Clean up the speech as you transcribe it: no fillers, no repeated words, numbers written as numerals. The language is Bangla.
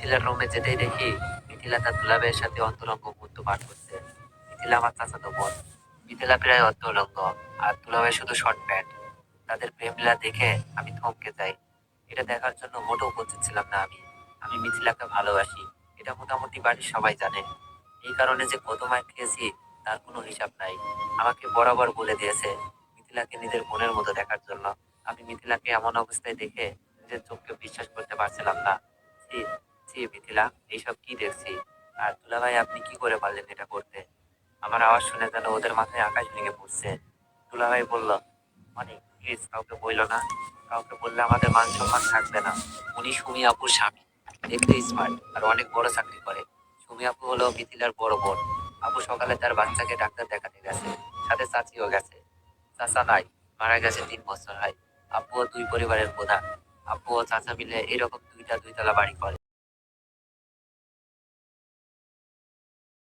মিথিলার রুমে যেতেই দেখি মিথিলা তার দুলাভাইয়ের সাথে অন্তরঙ্গ মুহূর্ত পার করছে। মিথিলা আমার চাচাতো বোন। মিথিলা প্রায় অর্ধউলঙ্গ, আর দুলাভাই শুধু শর্ট প্যান্ট। তাদের প্রেমলীলা দেখে আমি থমকে যাই। এটা দেখার জন্য মোটেও প্রস্তুত ছিলাম না আমি। আমি মিথিলাকে ভালোবাসি, এটা মোটামুটি বাড়ির সবাই জানে। এই কারণে যে কত মার খেয়েছি তার কোনো হিসাব নাই। আমাকে বরাবর বলে দিয়েছে মিথিলাকে নিজের বোনের মতো দেখার জন্য। আমি মিথিলাকে এমন অবস্থায় দেখে নিজের চোখকে বিশ্বাস করতে পারছিলাম না। ছি, ছি মিথিলা, এইসব কি দেখছি? আর দুলাভাই আপনি কি করে পারলেন এটা করতে? আমার আওয়াজ শুনে যেন ওদের মাথায় আকাশ ভেঙে পড়ছে। দুলাভাই বলল, অনেক প্লিজ কাউকে বইলো না। কাউকে বললে আমাদের মান সম্মান থাকবে না। উনি সুমি আপুর স্বামী, দেখতে স্মার্ট আর অনেক বড় চাকরি করে। সুমি আপু হলো মিথিলার বড় বোন। আপু সকালে তার বাচ্চাকে ডাক্তার দেখাতে গেছে, সাথে চাচিও গেছে। চাচা নাই, মারা গেছে 3 বছর হয়। আপু ও দুই পরিবারের প্রধান। আপু ও চাচা মিলে এরকম দুইটা দুইতলা বাড়ি করে।